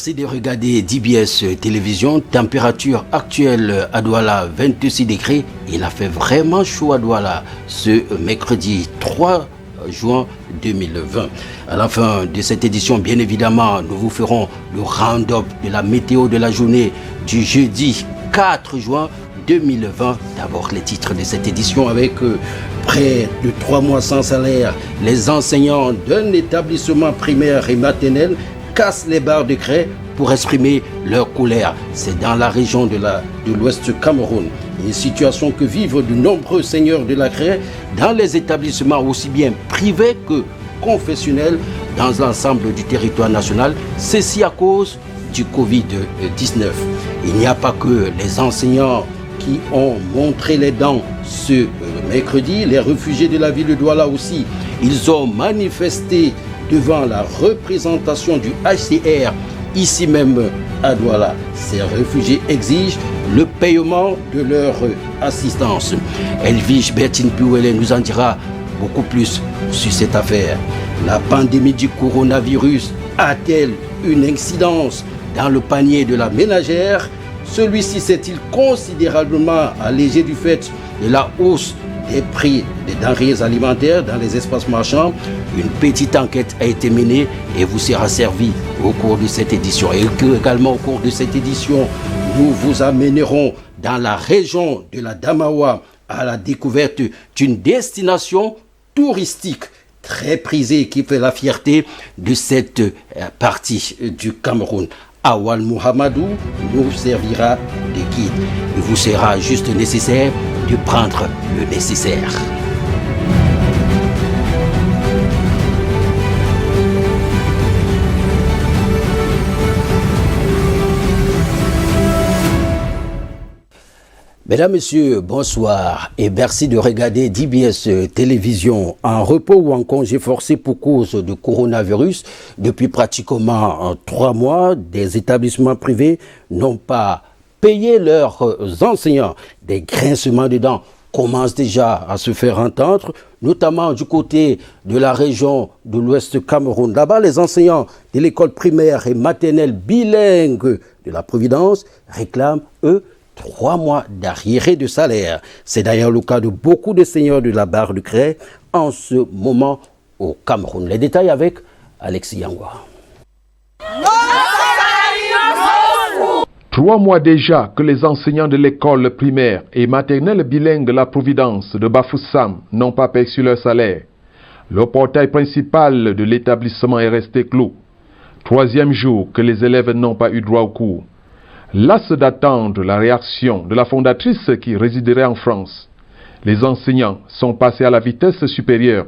Merci de regarder DBS Télévision. Température actuelle à Douala, 26 degrés. Il a fait vraiment chaud à Douala ce mercredi 3 juin 2020. À la fin de cette édition, bien évidemment, nous vous ferons le round-up de la météo de la journée du jeudi 4 juin 2020. D'abord, les titres de cette édition avec près de 3 mois sans salaire. Les enseignants d'un établissement primaire et maternel cassent les barres de craie pour exprimer leur colère. C'est dans la région de l'Ouest du Cameroun. Une situation que vivent de nombreux seigneurs de la craie dans les établissements aussi bien privés que confessionnels dans l'ensemble du territoire national. Ceci à cause du Covid-19. Il n'y a pas que les enseignants qui ont montré les dents ce mercredi. Les réfugiés de la ville de Douala aussi, ils ont manifesté devant la représentation du HCR ici même à Douala. Ces réfugiés exigent le paiement de leur assistance. Elvige Bertine Piouele nous en dira beaucoup plus sur cette affaire. La pandémie du coronavirus a-t-elle une incidence dans le panier de la ménagère? Celui-ci s'est-il considérablement allégé du fait de la hausse des prix des denrées alimentaires dans les espaces marchands? Une petite enquête a été menée et vous sera servie au cours de cette édition. Et également au cours de cette édition, nous vous amènerons dans la région de la Damawa à la découverte d'une destination touristique très prisée qui fait la fierté de cette partie du Cameroun. Awal Mohamedou nous servira de guide. Il vous sera juste nécessaire de prendre le nécessaire. Mesdames, Messieurs, bonsoir et merci de regarder DBS Télévision. En repos ou en congé forcé pour cause de coronavirus, depuis pratiquement 3 mois, des établissements privés n'ont pas payé leurs enseignants. Des grincements de dents commencent déjà à se faire entendre, notamment du côté de la région de l'Ouest Cameroun. Là-bas, les enseignants de l'école primaire et maternelle bilingue de la Providence réclament, eux, 3 mois d'arriérés de salaire. C'est d'ailleurs le cas de beaucoup de seigneurs de la barre de craie en ce moment au Cameroun. Les détails avec Alexis Yangwa. 3 mois déjà que les enseignants de l'école primaire et maternelle bilingue de la Providence de Bafoussam n'ont pas perçu leur salaire. Le portail principal de l'établissement est resté clos. 3e jour que les élèves n'ont pas eu droit au cours. Las d'attendre la réaction de la fondatrice qui résiderait en France. Les enseignants sont passés à la vitesse supérieure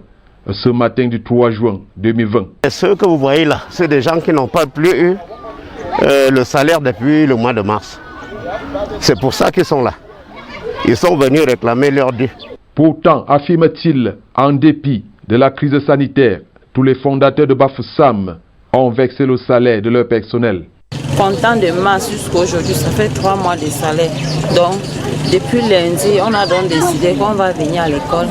ce matin du 3 juin 2020. Ceux que vous voyez là, c'est des gens qui n'ont pas plus eu le salaire depuis le mois de mars. C'est pour ça qu'ils sont là. Ils sont venus réclamer leur dû. Pourtant, affirme-t-il, en dépit de la crise sanitaire, tous les fondateurs de Bafoussam ont vexé le salaire de leur personnel. Comptant de mars jusqu'à aujourd'hui, ça fait 3 mois de salaire. Donc, depuis lundi, on a donc décidé qu'on va venir à l'école.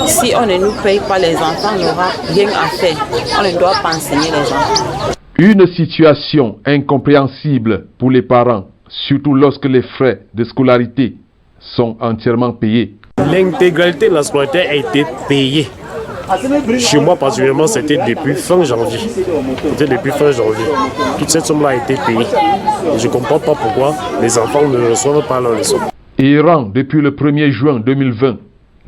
Si on ne nous paye pas les enfants, on n'aura rien à faire. On ne doit pas enseigner les enfants. Une situation incompréhensible pour les parents, surtout lorsque les frais de scolarité sont entièrement payés. L'intégralité de la scolarité a été payée. Chez moi, particulièrement, c'était depuis fin janvier. Toute cette somme-là a été payée. Et je ne comprends pas pourquoi les enfants ne reçoivent pas leurs leçons. Errant depuis le 1er juin 2020,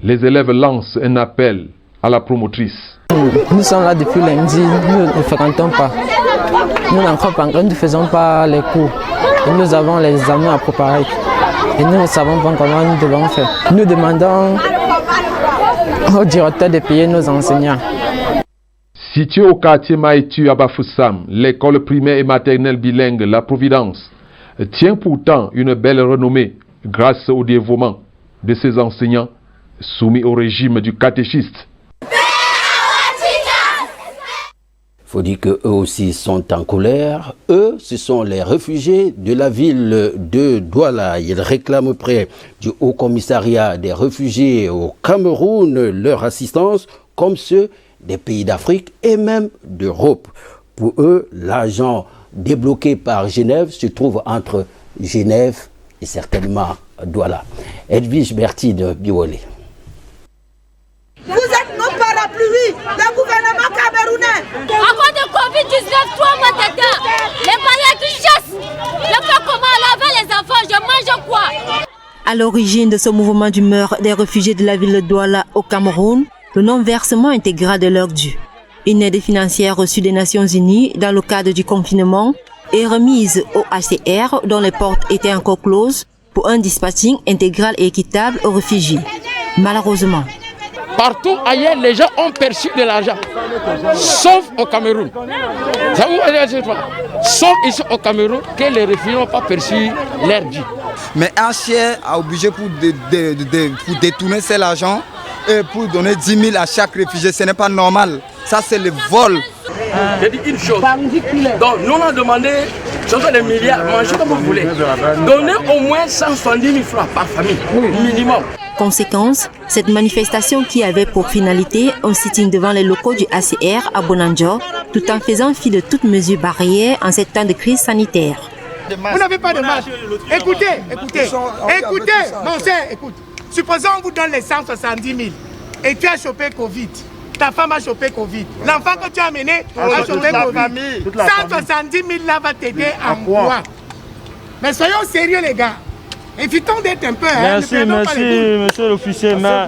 les élèves lancent un appel à la promotrice. Nous sommes là depuis lundi, nous ne fréquentons pas. Nous ne faisons pas les cours. Et nous avons les examens à préparer. Et nous ne savons pas comment nous devons faire. Nous demandons au directeur de payer nos enseignants. Située au quartier Maïtu à Bafoussam, l'école primaire et maternelle bilingue La Providence tient pourtant une belle renommée grâce au dévouement de ses enseignants soumis au régime du catéchiste. Il faut dire qu'eux aussi sont en colère. Eux, ce sont les réfugiés de la ville de Douala. Ils réclament auprès du Haut Commissariat des réfugiés au Cameroun leur assistance, comme ceux des pays d'Afrique et même d'Europe. Pour eux, l'argent débloqués par Genève se trouvent entre Genève et certainement Douala. Edwige Bertine Biolé. Vous êtes nos parapluies, le gouvernement camerounais. À cause de Covid-19, 3 mois d'état, les malades qui chassent. Je fais comment laver les enfants, je mange quoi? À l'origine de ce mouvement d'humeur des réfugiés de la ville de Douala au Cameroun, le non-versement intégral de leur dû. Une aide financière reçue des Nations Unies dans le cadre du confinement est remise au HCR dont les portes étaient encore closes pour un dispatching intégral et équitable aux réfugiés. Malheureusement, partout ailleurs, les gens ont perçu de l'argent, sauf au Cameroun. Sauf ici au Cameroun que les réfugiés n'ont pas perçu leur dû. Mais HCR a obligé pour détourner cet argent et pour donner 10 000 à chaque réfugié. Ce n'est pas normal. Ça, c'est le vol. J'ai dit une chose. Donc, nous on a demandé, ce sont des milliards, mangez comme vous voulez. Donnez au moins 170 000 francs par famille, minimum. Conséquence, cette manifestation qui avait pour finalité un sitting devant les locaux du HCR à Bonanjo, tout en faisant fi de toutes mesures barrières en ces temps de crise sanitaire. Vous n'avez pas de marge. Écoutez, mon cher, écoute. Supposons on vous donne les 170 000 et tu as chopé Covid. Ta femme a chopé Covid. L'enfant que tu as amené a chopé Covid. 170 000 là va t'aider en quoi? Mais soyons sérieux les gars. Évitons d'être un peu... Merci monsieur l'officier. Mais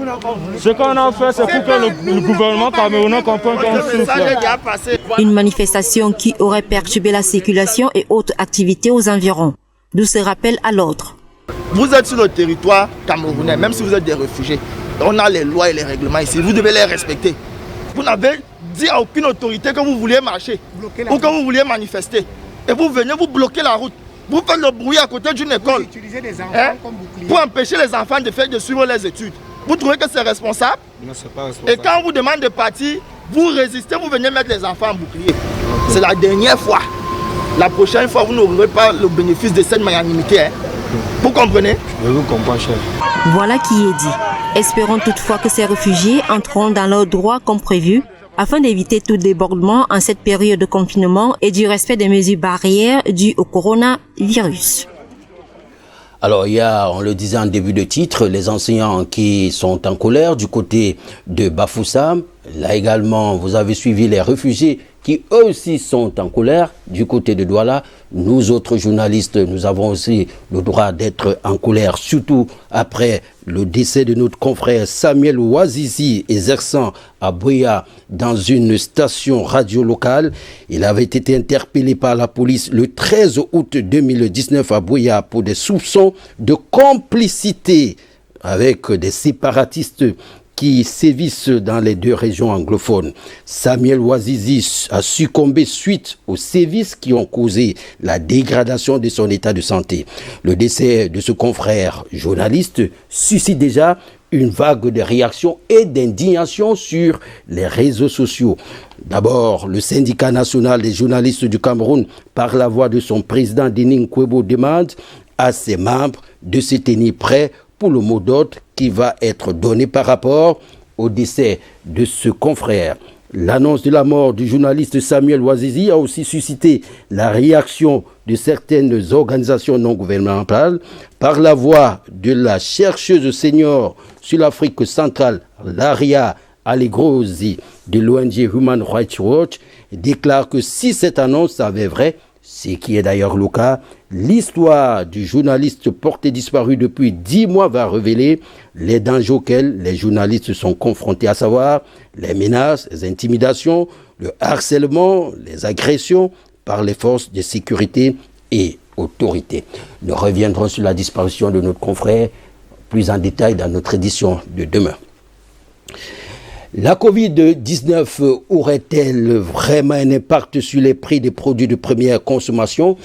ce qu'on a fait, c'est pour que le gouvernement camerounais comprenne qu'on souffre. Une manifestation qui aurait perturbé la circulation et autres activités aux environs. D'où ce rappel à l'ordre. Vous êtes sur le territoire camerounais, même si vous êtes des réfugiés. On a les lois et les règlements ici, vous devez les respecter. Vous n'avez dit à aucune autorité que vous vouliez marcher ou que vous vouliez manifester. Et vous venez, vous bloquez la route. Vous faites le bruit à côté d'une école pour empêcher les enfants de suivre les études. Vous trouvez que c'est responsable? Non, c'est pas responsable. Et quand on vous demande de partir, vous résistez, vous venez mettre les enfants en bouclier. C'est la dernière fois. La prochaine fois, vous n'aurez pas le bénéfice de cette magnanimité. Vous comprenez? Je vous comprends, chef. Voilà qui est dit. Espérons toutefois que ces réfugiés entreront dans leurs droits comme prévu, afin d'éviter tout débordement en cette période de confinement et du respect des mesures barrières dues au coronavirus. Alors, il y a, on le disait en début de titre, les enseignants qui sont en colère du côté de Bafoussam. Là également, vous avez suivi les réfugiés qui eux aussi sont en colère du côté de Douala. Nous autres journalistes, nous avons aussi le droit d'être en colère, surtout après le décès de notre confrère Samuel Ouazizi, exerçant à Buea dans une station radio locale. Il avait été interpellé par la police le 13 août 2019 à Buea pour des soupçons de complicité avec des séparatistes qui sévissent dans les deux régions anglophones. Samuel Ouazizi a succombé suite aux sévices qui ont causé la dégradation de son état de santé. Le décès de ce confrère journaliste suscite déjà une vague de réactions et d'indignation sur les réseaux sociaux. D'abord, le syndicat national des journalistes du Cameroun, par la voix de son président Denis Nkwebo, demande à ses membres de se tenir prêts pour le mot d'ordre qui va être donné par rapport au décès de ce confrère. L'annonce de la mort du journaliste Samuel Ouazizi a aussi suscité la réaction de certaines organisations non gouvernementales par la voix de la chercheuse senior sur l'Afrique centrale, Laria Allegrozi de l'ONG Human Rights Watch, déclare que si cette annonce s'avère vraie, ce qui est d'ailleurs le cas, l'histoire du journaliste porté disparu depuis 10 mois va révéler les dangers auxquels les journalistes sont confrontés, à savoir les menaces, les intimidations, le harcèlement, les agressions par les forces de sécurité et autorités. Nous reviendrons sur la disparition de notre confrère plus en détail dans notre édition de demain. La Covid-19 aurait-elle vraiment un impact sur les prix des produits de première consommation?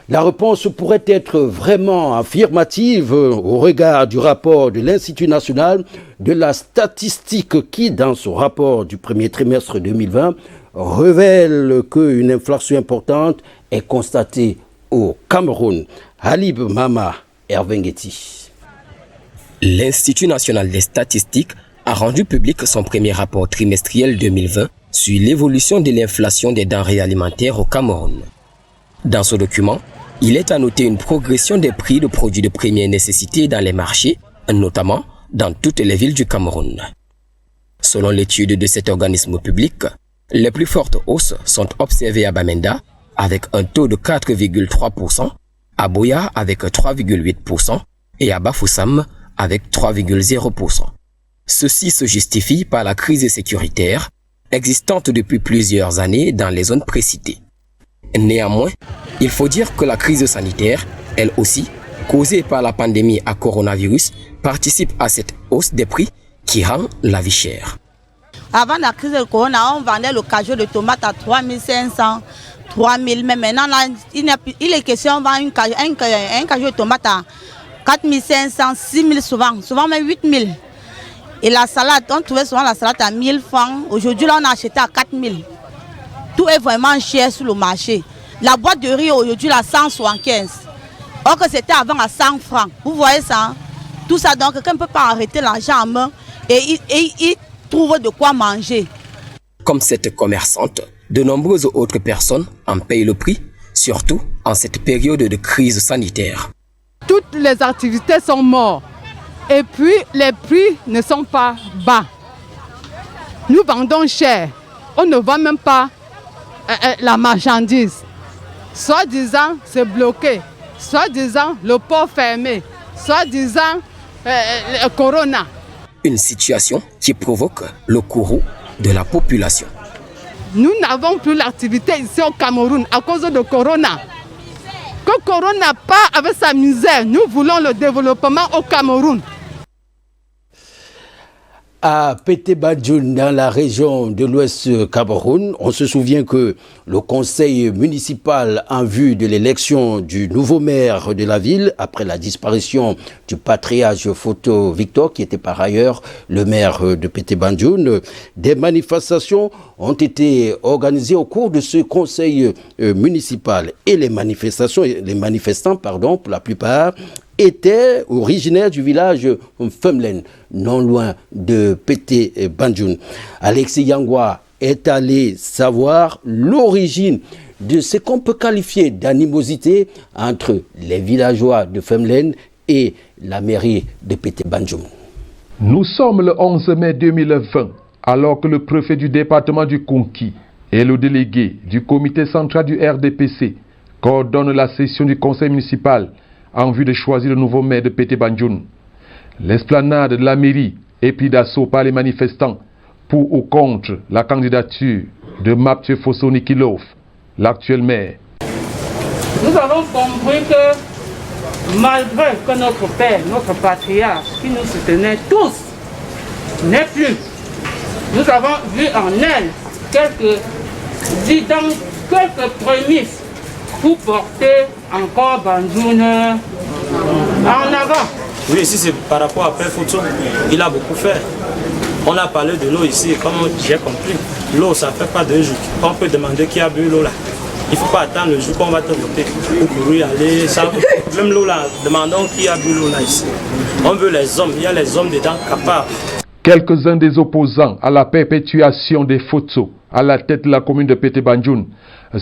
La réponse pourrait être vraiment affirmative au regard du rapport de l'Institut national de la statistique qui, dans son rapport du premier trimestre 2020, révèle qu'une inflation importante est constatée au Cameroun. Halib Mama Ervengeti. L'Institut national des statistiques a rendu public son premier rapport trimestriel 2020 sur l'évolution de l'inflation des denrées alimentaires au Cameroun. Dans ce document, il est à noter une progression des prix de produits de première nécessité dans les marchés, notamment dans toutes les villes du Cameroun. Selon l'étude de cet organisme public, les plus fortes hausses sont observées à Bamenda avec un taux de 4,3%, à Boya avec 3,8% et à Bafoussam avec 3,0%. Ceci se justifie par la crise sécuritaire existante depuis plusieurs années dans les zones précitées. Néanmoins, il faut dire que la crise sanitaire, elle aussi, causée par la pandémie à coronavirus, participe à cette hausse des prix qui rend la vie chère. Avant la crise de corona, on vendait le cajou de tomates à 3500, 3000, mais maintenant, là, il est question de vendre un cajou de tomates à 4500, 6000 souvent même 8000. Et la salade, on trouvait souvent la salade à 1000 francs. Aujourd'hui, là, on a acheté à 4000. Tout est vraiment cher sur le marché. La boîte de riz aujourd'hui, là, 175. Or que c'était avant à 100 francs. Vous voyez ça? Tout ça, donc, quelqu'un ne peut pas arrêter l'argent en main et il trouve de quoi manger. Comme cette commerçante, de nombreuses autres personnes en payent le prix, surtout en cette période de crise sanitaire. Toutes les activités sont mortes et puis les prix ne sont pas bas. Nous vendons cher, on ne vend même pas la marchandise. Soit disant c'est bloqué, soit disant le port fermé, soit disant le corona. Une situation qui provoque le courroux de la population. Nous n'avons plus l'activité ici au Cameroun à cause de corona. Que corona part avec sa misère, nous voulons le développement au Cameroun. À Pété Bandjoun, dans la région de l'Ouest Cameroun, on se souvient que le conseil municipal en vue de l'élection du nouveau maire de la ville, après la disparition du patriarche Photo Victor, qui était par ailleurs le maire de Pété Bandjoun, des manifestations ont été organisées au cours de ce conseil municipal. Et les manifestants, pour la plupart, étaient originaires du village Femlen, non loin de Pété Bandjoun. Alexis Yangwa est allé savoir l'origine de ce qu'on peut qualifier d'animosité entre les villageois de Femlen et la mairie de Pété Bandjoun. Nous sommes le 11 mai 2020, alors que le préfet du département du Konki et le délégué du comité central du RDPC coordonnent la session du conseil municipal en vue de choisir le nouveau maire de Pété Bandjoun. L'esplanade de la mairie est prise d'assaut par les manifestants pour ou contre la candidature de Mapthieu Fosso-Nikilov, l'actuel maire. Nous avons compris que malgré que notre père, notre patriarche, qui nous soutenait tous, n'est plus, nous avons vu en elle quelques prémices pour porter encore Bandjoun en avant. Oui, ici c'est par rapport à Père Photo, il a beaucoup fait. On a parlé de l'eau ici, comme j'ai compris. L'eau, ça ne fait pas 2 jours. On peut demander qui a bu l'eau là. Il ne faut pas attendre le jour qu'on va te voter pour courir aller. Ça, même l'eau là, demandons qui a bu l'eau là ici. On veut les hommes, il y a les hommes dedans capables. Quelques-uns des opposants à la perpétuation des photos à la tête de la commune de Pété Bandjoun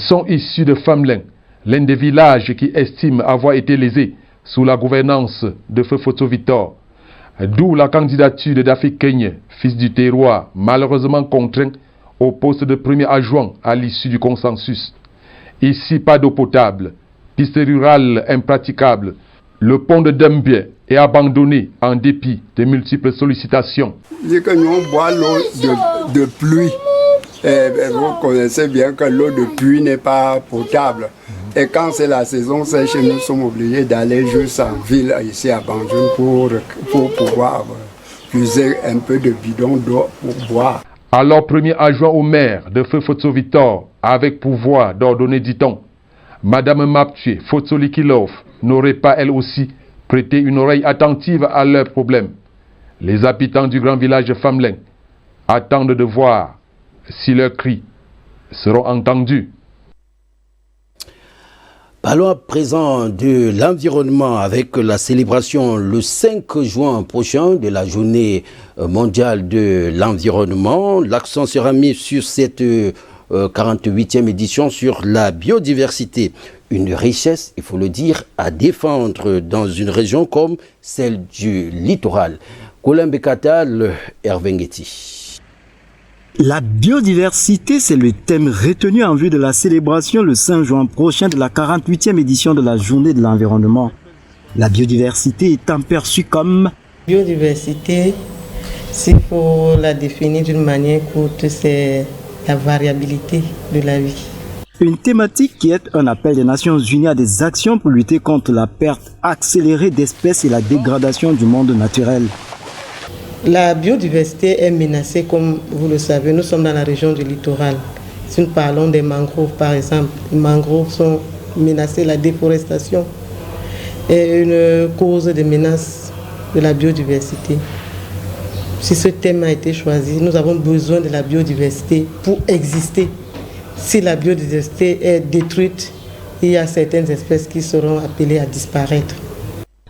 sont issus de Femlen, l'un des villages qui estime avoir été lésé sous la gouvernance de Feu Photo Victor. D'où la candidature de Dafi Keigne, fils du terroir, malheureusement contraint au poste de premier adjoint à l'issue du consensus. Ici, pas d'eau potable, piste rurale impraticable. Le pont de Dembie est abandonné en dépit de multiples sollicitations. Dit que nous on boit l'eau de pluie. Vous connaissez bien que l'eau de pluie n'est pas potable. Et quand c'est la saison sèche, nous sommes obligés d'aller juste en ville, ici à Bandjoun, pour pouvoir puiser un peu de bidon d'eau pour boire. Alors premier adjoint au maire de Feu Photo Victor, avec pouvoir d'ordonner, dit-on, Madame Mapthieu Fosso-Nikilov n'aurait pas elle aussi prêté une oreille attentive à leurs problèmes. Les habitants du grand village de Femlen attendent de voir si leurs cris seront entendus. Parlons à présent de l'environnement avec la célébration le 5 juin prochain de la journée mondiale de l'environnement. L'accent sera mis sur cette 48e édition sur la biodiversité. une richesse, il faut le dire, à défendre dans une région comme celle du littoral. Colombe Katal, Ervengeti. La biodiversité, c'est le thème retenu en vue de la célébration le 5 juin prochain de la 48e édition de la Journée de l'environnement. La biodiversité étant perçue comme... Biodiversité, s'il faut la définir d'une manière courte, c'est la variabilité de la vie. Une thématique qui est un appel des Nations Unies à des actions pour lutter contre la perte accélérée d'espèces et la dégradation du monde naturel. La biodiversité est menacée, comme vous le savez. Nous sommes dans la région du littoral. Si nous parlons des mangroves, par exemple, les mangroves sont menacées, la déforestation est une cause de menace de la biodiversité. Si ce thème a été choisi, nous avons besoin de la biodiversité pour exister. Si la biodiversité est détruite, il y a certaines espèces qui seront appelées à disparaître.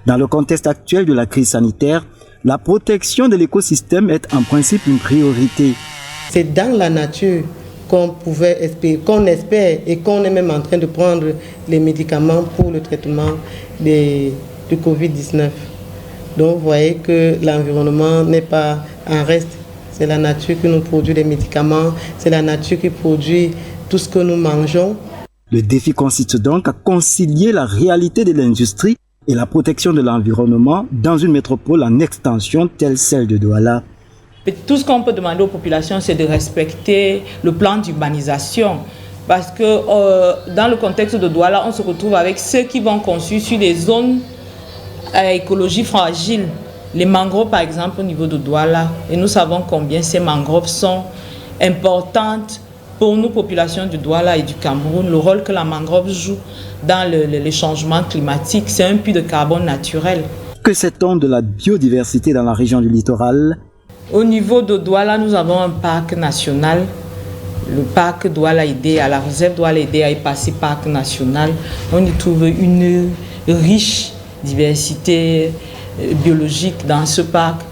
Dans le contexte actuel de la crise sanitaire, la protection de l'écosystème est en principe une priorité. C'est dans la nature qu'on espère et qu'on est même en train de prendre les médicaments pour le traitement du Covid-19. Donc vous voyez que l'environnement n'est pas en reste. C'est la nature qui nous produit les médicaments, c'est la nature qui produit tout ce que nous mangeons. Le défi consiste donc à concilier la réalité de l'industrie et la protection de l'environnement dans une métropole en extension telle celle de Douala. Tout ce qu'on peut demander aux populations, c'est de respecter le plan d'urbanisation. Parce que dans le contexte de Douala, on se retrouve avec ceux qui vont construire sur des zones à écologie fragile. Les mangroves, par exemple, au niveau de Douala, et nous savons combien ces mangroves sont importantes pour nous, populations du Douala et du Cameroun. Le rôle que la mangrove joue dans les changements climatiques, c'est un puits de carbone naturel. Que sait-on de la biodiversité dans la région du littoral? Au niveau de Douala, nous avons un parc national, le parc Douala-Idéa, la réserve Douala-Idéa est passée parc national. On y trouve une riche diversité biologique dans ce parc.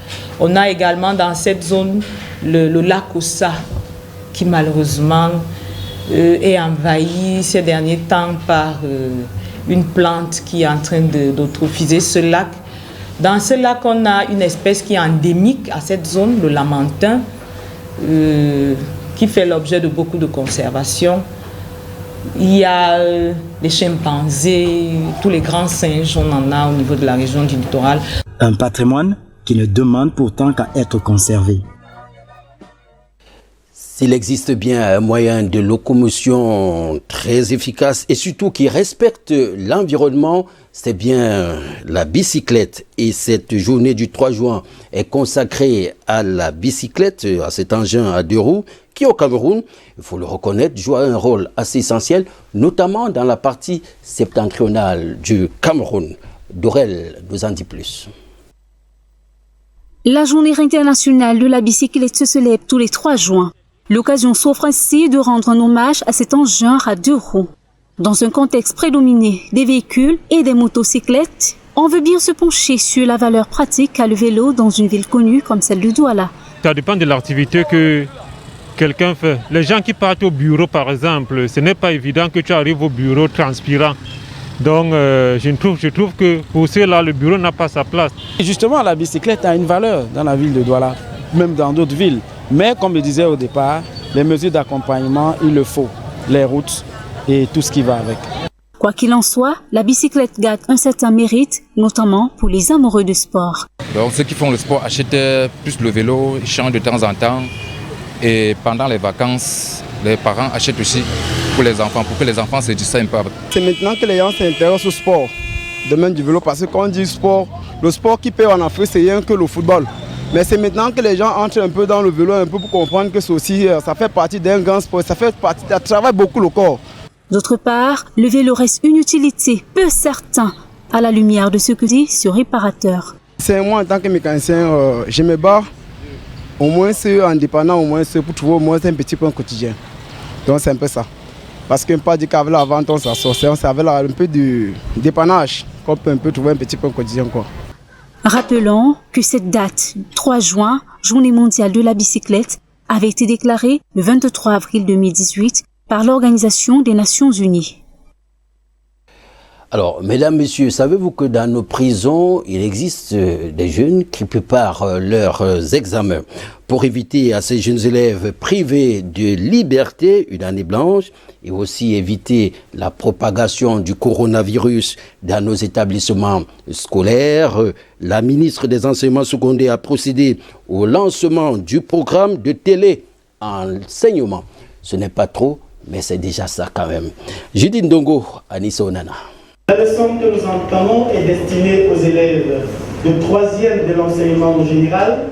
On a également dans cette zone le lac Ossa qui malheureusement est envahi ces derniers temps par une plante qui est en train d'eutrophiser ce lac. Dans ce lac, on a une espèce qui est endémique à cette zone, le lamentin, qui fait l'objet de beaucoup de conservation. Il y a les chimpanzés, tous les grands singes, on en a au niveau de la région du littoral. Un patrimoine qui ne demande pourtant qu'à être conservé. S'il existe bien un moyen de locomotion très efficace et surtout qui respecte l'environnement, c'est bien la bicyclette. Et cette journée du 3 juin est consacrée à la bicyclette, à cet engin à deux roues, qui au Cameroun, il faut le reconnaître, joue un rôle assez essentiel, notamment dans la partie septentrionale du Cameroun. Dorel nous en dit plus. La journée internationale de la bicyclette se célèbre tous les 3 juin. L'occasion s'offre ainsi de rendre un hommage à cet engin à deux roues. Dans un contexte prédominé des véhicules et des motocyclettes, on veut bien se pencher sur la valeur pratique qu'a le vélo dans une ville connue comme celle de Douala. Ça dépend de l'activité que quelqu'un fait. Les gens qui partent au bureau, par exemple, ce n'est pas évident que tu arrives au bureau transpirant. Donc je trouve que pour ceux-là, le bureau n'a pas sa place. Et justement, la bicyclette a une valeur dans la ville de Douala, même dans d'autres villes. Mais comme je disais au départ, les mesures d'accompagnement, il le faut. Les routes et tout ce qui va avec. Quoi qu'il en soit, la bicyclette garde un certain mérite, notamment pour les amoureux de sport. Donc ceux qui font le sport achètent plus le vélo, ils changent de temps en temps. Et pendant les vacances, les parents achètent aussi pour les enfants, pour que les enfants se distraient un peu. C'est maintenant que les gens s'intéressent au sport, de même du vélo, parce que quand on dit sport, le sport qui paie en Afrique, c'est rien que le football. Mais c'est maintenant que les gens entrent un peu dans le vélo, un peu pour comprendre que aussi, ça fait partie d'un grand sport, ça travaille beaucoup le corps. D'autre part, le vélo reste une utilité peu certaine à la lumière de ce que dit ce réparateur. C'est moi en tant que mécanicien, je me bats au moins en dépendant, au moins pour trouver au moins un petit point quotidien. Donc c'est un peu ça. Parce qu'on pas dit qu'avec la vente, on s'associe, c'est avec un peu du dépannage qu'on peut un peu trouver un petit point quotidien, quoi. Rappelons que cette date, 3 juin, Journée mondiale de la bicyclette, avait été déclarée le 23 avril 2018 par l'Organisation des Nations Unies. Alors, mesdames, messieurs, savez-vous que dans nos prisons, il existe des jeunes qui préparent leurs examens pour éviter à ces jeunes élèves privés de liberté une année blanche et aussi éviter la propagation du coronavirus dans nos établissements scolaires. La ministre des Enseignements secondaires a procédé au lancement du programme de télé-enseignement. Ce n'est pas trop, mais c'est déjà ça quand même. Judith Ndongo, Anissa Onana. La leçon que nous entamons est destinée aux élèves de 3e de l'enseignement général.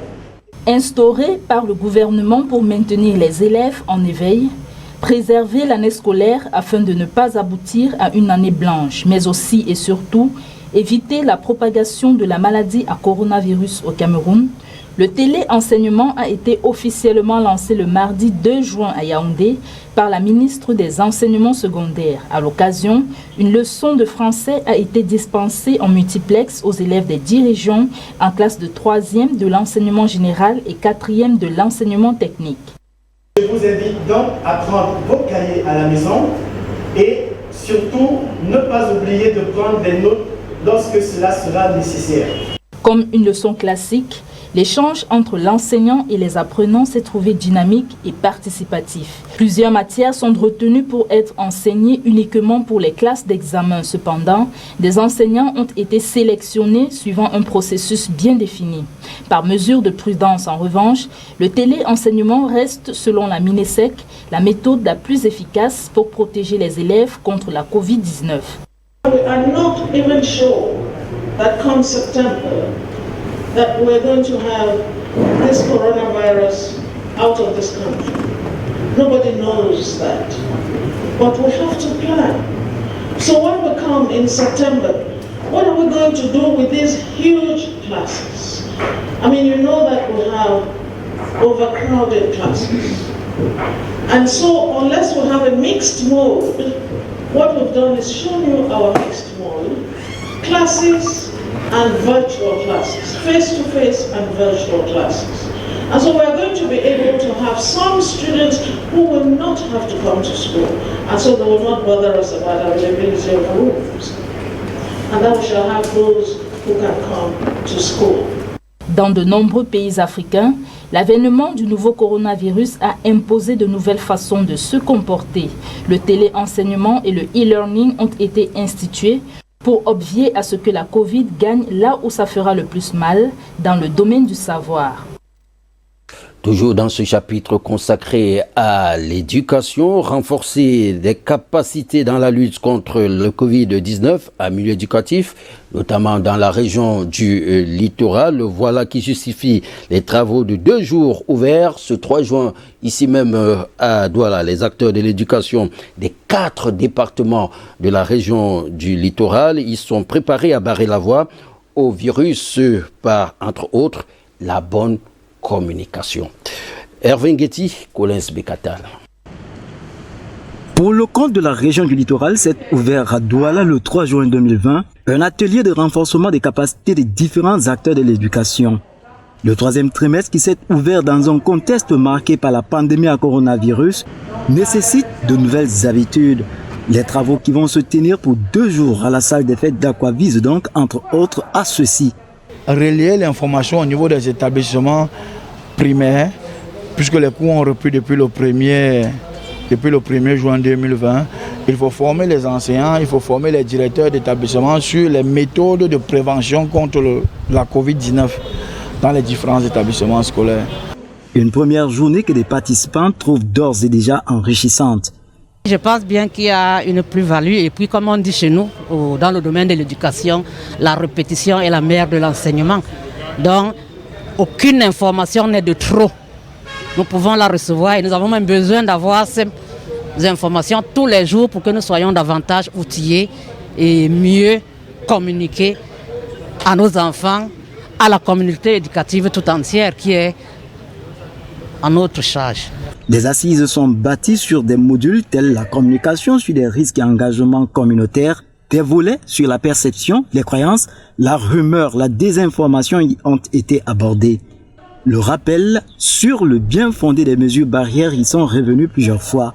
Instauré par le gouvernement pour maintenir les élèves en éveil, préserver l'année scolaire afin de ne pas aboutir à une année blanche, mais aussi et surtout éviter la propagation de la maladie à coronavirus au Cameroun, le télé-enseignement a été officiellement lancé le mardi 2 juin à Yaoundé par la ministre des Enseignements secondaires. À l'occasion, une leçon de français a été dispensée en multiplex aux élèves des 10 régions en classe de 3e de l'enseignement général et 4e de l'enseignement technique. Je vous invite donc à prendre vos cahiers à la maison et surtout ne pas oublier de prendre des notes lorsque cela sera nécessaire. Comme une leçon classique, l'échange entre l'enseignant et les apprenants s'est trouvé dynamique et participatif. Plusieurs matières sont retenues pour être enseignées uniquement pour les classes d'examen. Cependant, des enseignants ont été sélectionnés suivant un processus bien défini. Par mesure de prudence, en revanche, le téléenseignement reste, selon la MINESEC, la méthode la plus efficace pour protéger les élèves contre la Covid-19. We are not even sure that come September, that we're going to have this coronavirus out of this country. Nobody knows that. But we have to plan. So when we come in September, what are we going to do with these huge classes? I mean, you know that we have overcrowded classes. And so unless we have a mixed mode, what we've done is shown you our mixed mode, classes and virtual classes, face-to-face and virtual classes. And so we're going to be able to have some students who will not have to come to school, and so they will not bother us about availability of rooms. And then we shall have those who can come to school. Dans de nombreux pays africains, l'avènement du nouveau coronavirus a imposé de nouvelles façons de se comporter. Le téléenseignement et le e-learning ont été institués pour obvier à ce que la Covid gagne là où ça fera le plus mal, dans le domaine du savoir. Toujours dans ce chapitre consacré à l'éducation, renforcer des capacités dans la lutte contre le Covid-19 à milieu éducatif, notamment dans la région du littoral. Voilà qui justifie les travaux de 2 jours ouverts ce 3 juin, ici même à Douala. Les acteurs de l'éducation des 4 départements de la région du littoral, ils sont préparés à barrer la voie au virus par, entre autres, la bonne communication. Hervé Nguetti, Collins Bekatal. Pour le compte de la région du littoral, s'est ouvert à Douala le 3 juin 2020 un atelier de renforcement des capacités des différents acteurs de l'éducation. Le 3e trimestre qui s'est ouvert dans un contexte marqué par la pandémie à coronavirus nécessite de nouvelles habitudes. Les travaux qui vont se tenir pour 2 jours à la salle des fêtes d'Aqua visent donc entre autres à ceci. Relayer l'information au niveau des établissements primaires, puisque les cours ont repris depuis le 1er juin 2020. Il faut former les enseignants, il faut former les directeurs d'établissement sur les méthodes de prévention contre la Covid-19 dans les différents établissements scolaires. Une première journée que les participants trouvent d'ores et déjà enrichissante. Je pense bien qu'il y a une plus-value et puis comme on dit chez nous, dans le domaine de l'éducation, la répétition est la mère de l'enseignement. Donc, aucune information n'est de trop. Nous pouvons la recevoir et nous avons même besoin d'avoir ces informations tous les jours pour que nous soyons davantage outillés et mieux communiquer à nos enfants, à la communauté éducative tout entière qui est à notre charge. Les assises sont bâties sur des modules tels la communication sur les risques et engagements communautaires, des volets sur la perception, les croyances, la rumeur, la désinformation y ont été abordés. Le rappel sur le bien fondé des mesures barrières y sont revenus plusieurs fois.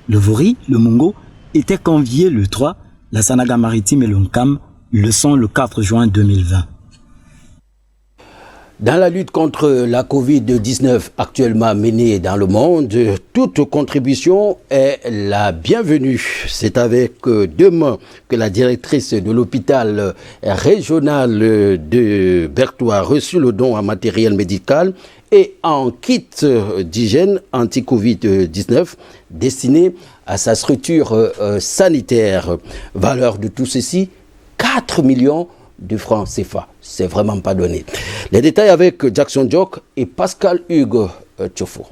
Le Vori, le Mongo, étaient conviés le 3, La Sanaga Maritime et l'UNCAM le sont le 4 juin 2020. Dans la lutte contre la Covid-19 actuellement menée dans le monde, toute contribution est la bienvenue. C'est avec deux mains que la directrice de l'hôpital régional de Berthois a reçu le don en matériel médical et en kit d'hygiène anti-Covid-19 destiné à sa structure sanitaire. Valeur de tout ceci, 4 millions de francs CFA. C'est vraiment pas donné. Les détails avec Jackson Jock et Pascal Hugues Tchofo.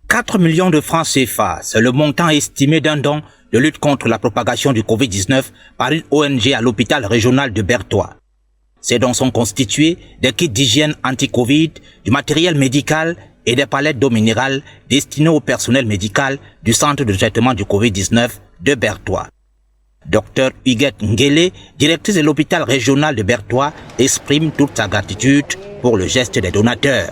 4 millions de francs CFA, c'est le montant estimé d'un don de lutte contre la propagation du Covid-19 par une ONG à l'hôpital régional de Berthois. Ces dons sont constitués des kits d'hygiène anti-Covid, du matériel médical et des palettes d'eau minérale destinées au personnel médical du centre de traitement du Covid-19 de Berthois. Dr Huguette Ngele, directrice de l'hôpital régional de Berthois, exprime toute sa gratitude pour le geste des donateurs.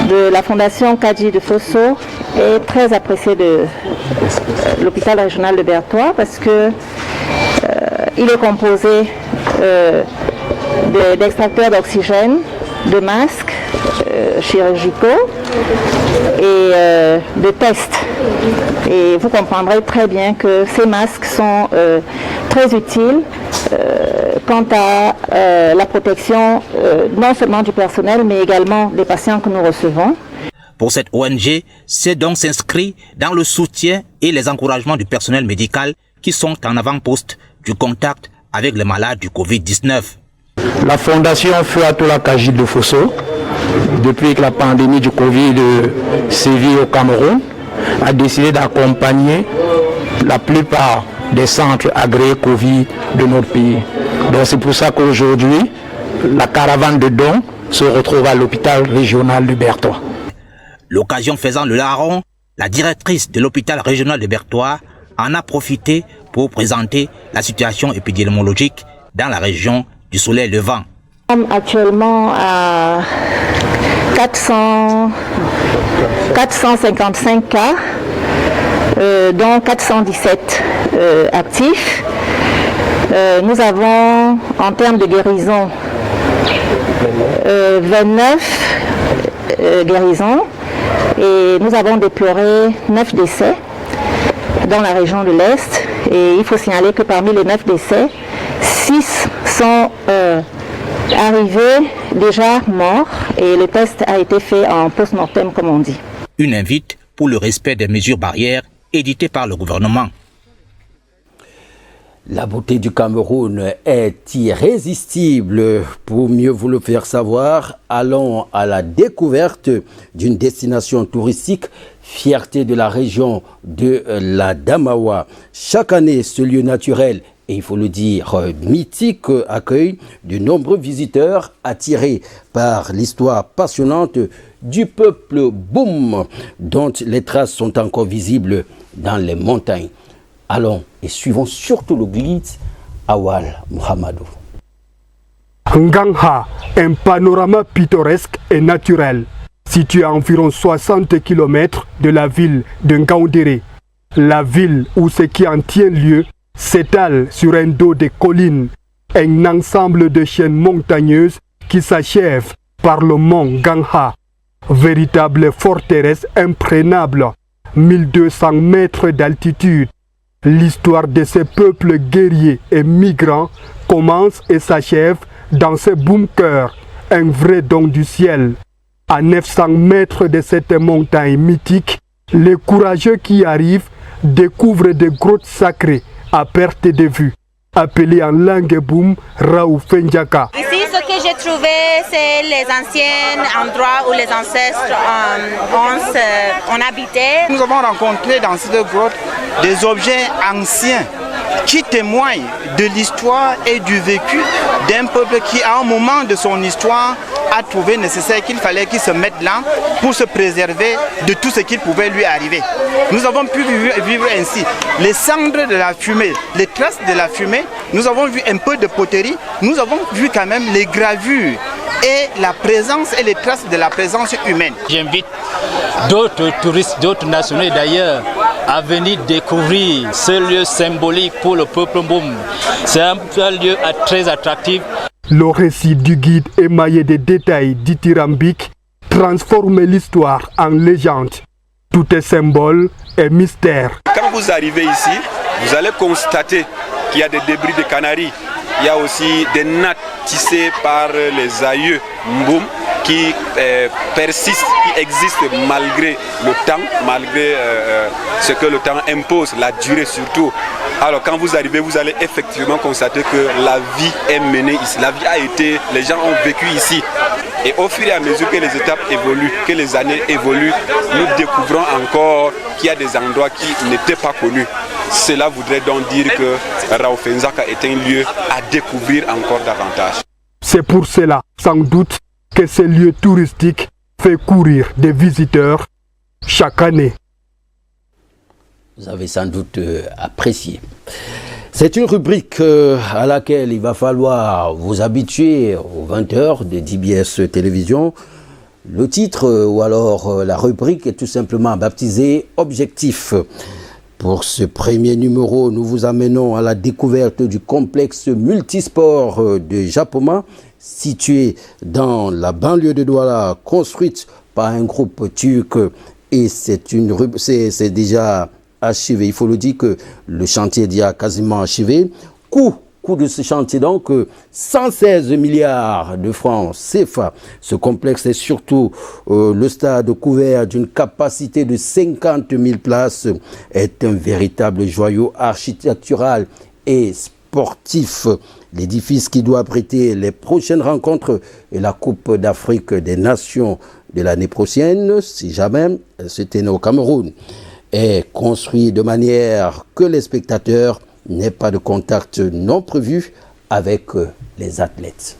De la fondation Kadji de Fosso est très appréciée de l'hôpital régional de Berthois parce que il est composé d'extracteurs d'oxygène, de masques chirurgicaux et de tests. Et vous comprendrez très bien que ces masques sont très utiles quant à la protection non seulement du personnel mais également des patients que nous recevons. Pour cette ONG, ces dons s'inscrivent dans le soutien et les encouragements du personnel médical qui sont en avant-poste du contact avec les malades du Covid-19. La fondation Fuatola Kadji de Fosso, depuis que la pandémie du Covid sévit au Cameroun, a décidé d'accompagner la plupart des centres agréés Covid de notre pays. Donc c'est pour ça qu'aujourd'hui, la caravane de dons se retrouve à l'hôpital régional de Berthois. L'occasion faisant le larron, la directrice de l'hôpital régional de Berthois en a profité pour présenter la situation épidémiologique dans la région du Soleil Levant. Nous sommes actuellement à 455 cas, dont 417 actifs. Nous avons, en termes de guérison, 29 guérisons et nous avons déploré 9 décès dans la région de l'Est. Et il faut signaler que parmi les 9 décès, 6 sont arrivés déjà morts et le test a été fait en post-mortem comme on dit. Une invite pour le respect des mesures barrières éditées par le gouvernement. La beauté du Cameroun est irrésistible. Pour mieux vous le faire savoir, allons à la découverte d'une destination touristique, fierté de la région de la Damawa. Chaque année, ce lieu naturel, et il faut le dire, mythique, accueille de nombreux visiteurs attirés par l'histoire passionnante du peuple Boum, dont les traces sont encore visibles dans les montagnes. Allons et suivons surtout le guide Awal Mohamedou. Ngangha, un panorama pittoresque et naturel, situé à environ 60 km de la ville de Ngaoundéré. La ville où ce qui en tient lieu s'étale sur un dos de collines, un ensemble de chaînes montagneuses qui s'achèvent par le mont Ngangha, véritable forteresse imprenable, 1200 mètres d'altitude. L'histoire de ces peuples guerriers et migrants commence et s'achève dans ce bunker, un vrai don du ciel. À 900 mètres de cette montagne mythique, les courageux qui arrivent découvrent des grottes sacrées à perte de vue, appelées en langue boum Raou Fendjaka. Ici, ce que j'ai trouvé, c'est les anciens endroits où les ancêtres ont habité. Nous avons rencontré dans cette grotte des objets anciens qui témoignent de l'histoire et du vécu d'un peuple qui, à un moment de son histoire, a trouvé nécessaire qu'il fallait qu'il se mette là pour se préserver de tout ce qui pouvait lui arriver. Nous avons pu vivre ainsi. Les cendres de la fumée, les traces de la fumée, nous avons vu un peu de poterie, nous avons vu quand même les gravures et la présence et les traces de la présence humaine. J'invite d'autres touristes, d'autres nationaux d'ailleurs, à venir découvrir ce lieu symbolique pour le peuple Mboum. C'est un lieu très attractif. Le récit du guide émaillé des détails dithyrambiques transforme l'histoire en légende. Tout est symbole et mystère. Quand vous arrivez ici, vous allez constater qu'il y a des débris de canaries. Il y a aussi des nattes tissées par les aïeux Mboum qui persistent, qui existent malgré le temps, malgré ce que le temps impose, la durée surtout. Alors quand vous arrivez, vous allez effectivement constater que la vie est menée ici. La vie a été, les gens ont vécu ici. Et au fur et à mesure que les étapes évoluent, que les années évoluent, nous découvrons encore qu'il y a des endroits qui n'étaient pas connus. Cela voudrait donc dire que Raofenzaka est un lieu à découvrir encore davantage. C'est pour cela, sans doute, que ce lieu touristique fait courir des visiteurs chaque année. Vous avez sans doute apprécié. C'est une rubrique à laquelle il va falloir vous habituer aux 20h de DBS Télévision. Le titre ou alors la rubrique est tout simplement baptisée « Objectif ». Pour ce premier numéro, nous vous amenons à la découverte du complexe multisport de Japoma, situé dans la banlieue de Douala, construite par un groupe turc. Et c'est déjà achevé. Il faut le dire que le chantier est déjà quasiment achevé. Coût de ce chantier donc 116 milliards de francs CFA. Ce complexe est surtout le stade couvert d'une capacité de 50 000 places, est un véritable joyau architectural et sportif. L'édifice qui doit abriter les prochaines rencontres et la Coupe d'Afrique des Nations de l'année prochaine, si jamais elle se tenait au Cameroun, est construit de manière que les spectateurs n'aient pas de contact non prévu avec les athlètes.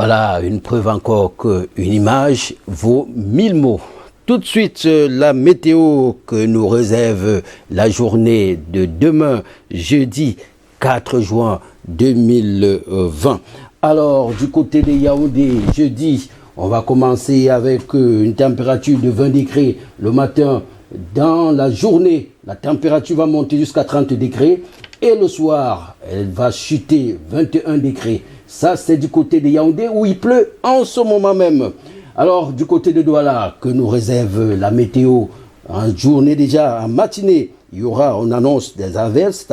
Voilà, une preuve encore qu'une image vaut 1000 mots. Tout de suite, la météo que nous réserve la journée de demain, jeudi 4 juin 2020. Alors, du côté de Yaoundé, jeudi, on va commencer avec une température de 20 degrés le matin. Dans la journée, la température va monter jusqu'à 30 degrés. Et le soir, elle va chuter 21 degrés. Ça, c'est du côté de Yaoundé où il pleut en ce moment même. Alors, du côté de Douala, que nous réserve la météo, en journée déjà, en matinée, il y aura, on annonce des averses,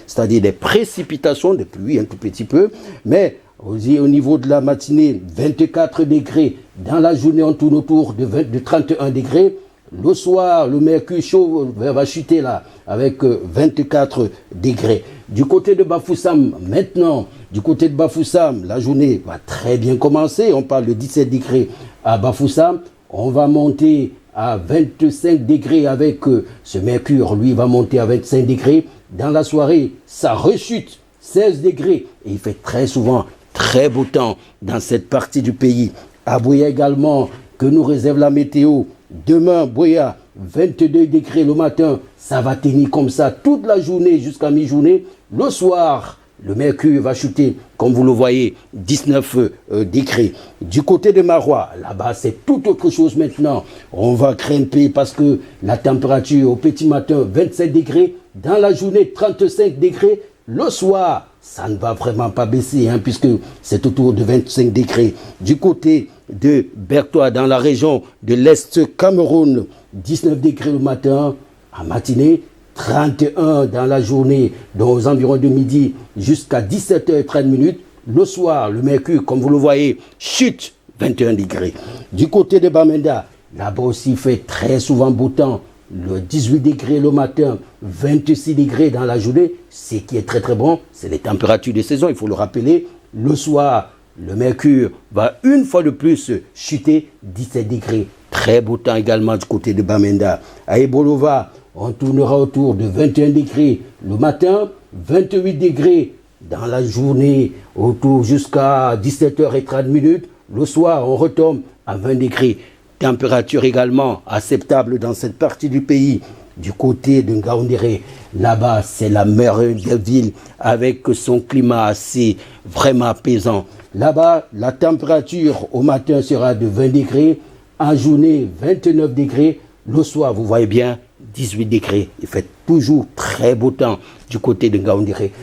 c'est-à-dire des précipitations, des pluies un tout petit peu, mais aussi au niveau de la matinée, 24 degrés. Dans la journée, on tourne autour de 31 degrés. Le soir, le mercure chaud va chuter là, avec 24 degrés. Du côté de Bafoussam, maintenant, du côté de Bafoussam, la journée va très bien commencer. On parle de 17 degrés à Bafoussam. On va monter à 25 degrés avec ce mercure, lui, va monter à 25 degrés. Dans la soirée, ça rechute 16 degrés. Et il fait très souvent très beau temps dans cette partie du pays. À Boya également, que nous réserve la météo. Demain, Boya, 22 degrés le matin, ça va tenir comme ça toute la journée jusqu'à mi-journée. Le soir, le mercure va chuter, comme vous le voyez, 19 degrés. Du côté de Marois, là-bas, c'est tout autre chose maintenant. On va grimper parce que la température au petit matin, 27 degrés. Dans la journée, 35 degrés. Le soir, ça ne va vraiment pas baisser, puisque c'est autour de 25 degrés. Du côté de Bertois, dans la région de l'Est Cameroun, 19 degrés le matin, en matinée, 31 dans la journée, dans aux environs de midi, jusqu'à 17h30. Le soir, le mercure, comme vous le voyez, chute 21 degrés. Du côté de Bamenda, là-bas aussi, il fait très souvent beau temps. Le 18 degrés le matin, 26 degrés dans la journée, ce qui est très très bon, c'est les températures de saison, il faut le rappeler. Le soir, le mercure va une fois de plus chuter 17 degrés. Très beau temps également du côté de Bamenda. À Ebolova, on tournera autour de 21 degrés le matin, 28 degrés dans la journée, autour jusqu'à 17h30. Le soir, on retombe à 20 degrés. Température également acceptable dans cette partie du pays. Du côté de Ngaoundéré, là-bas, c'est la meilleure des villes avec son climat assez vraiment apaisant. Là-bas, la température au matin sera de 20 degrés, en journée 29 degrés, le soir, vous voyez bien, 18 degrés. Il fait toujours très beau temps du côté de Ngaoundéré.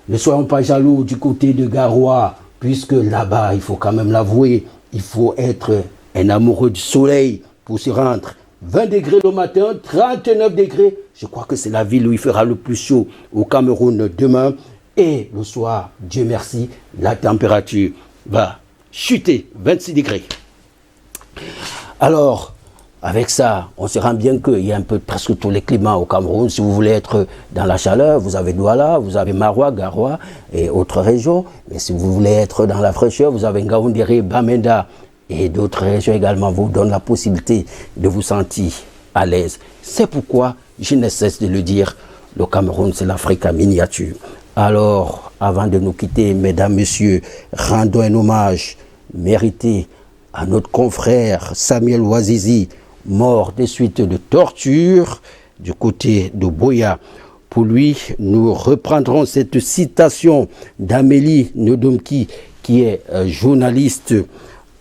Ne soyons pas jaloux du côté de Garoua, puisque là-bas, il faut quand même l'avouer, il faut être un amoureux du soleil pour se rendre. 20 degrés le matin, 39 degrés. Je crois que c'est la ville où il fera le plus chaud au Cameroun demain. Et le soir, Dieu merci, la température va chuter, 26 degrés. Alors, avec ça, on se rend bien qu'il y a un peu presque tous les climats au Cameroun. Si vous voulez être dans la chaleur, vous avez Douala, vous avez Marois, Garoua et autres régions. Mais si vous voulez être dans la fraîcheur, vous avez Ngaoundéré, Bamenda et d'autres régions également vous donnent la possibilité de vous sentir à l'aise. C'est pourquoi je ne cesse de le dire, le Cameroun, c'est l'Afrique en miniature. Alors, avant de nous quitter, mesdames, messieurs, rendons un hommage mérité à notre confrère Samuel Ouazizi, mort des suites de torture du côté de Boya. Pour lui, nous reprendrons cette citation d'Amélie Nodomki, qui est journaliste.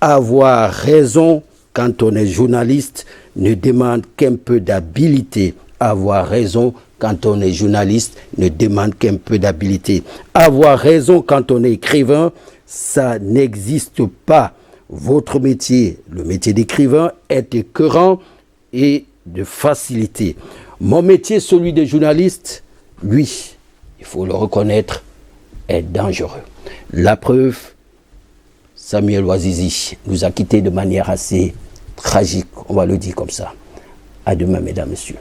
Avoir raison quand on est journaliste ne demande qu'un peu d'habilité. Avoir raison quand on est journaliste ne demande qu'un peu d'habilité. Avoir raison quand on est écrivain, ça n'existe pas. Votre métier, le métier d'écrivain, est écœurant et de facilité. Mon métier, celui de journaliste, lui, il faut le reconnaître, est dangereux. La preuve, Samuel Ouazizi nous a quittés de manière assez tragique, on va le dire comme ça. À demain, mesdames, messieurs.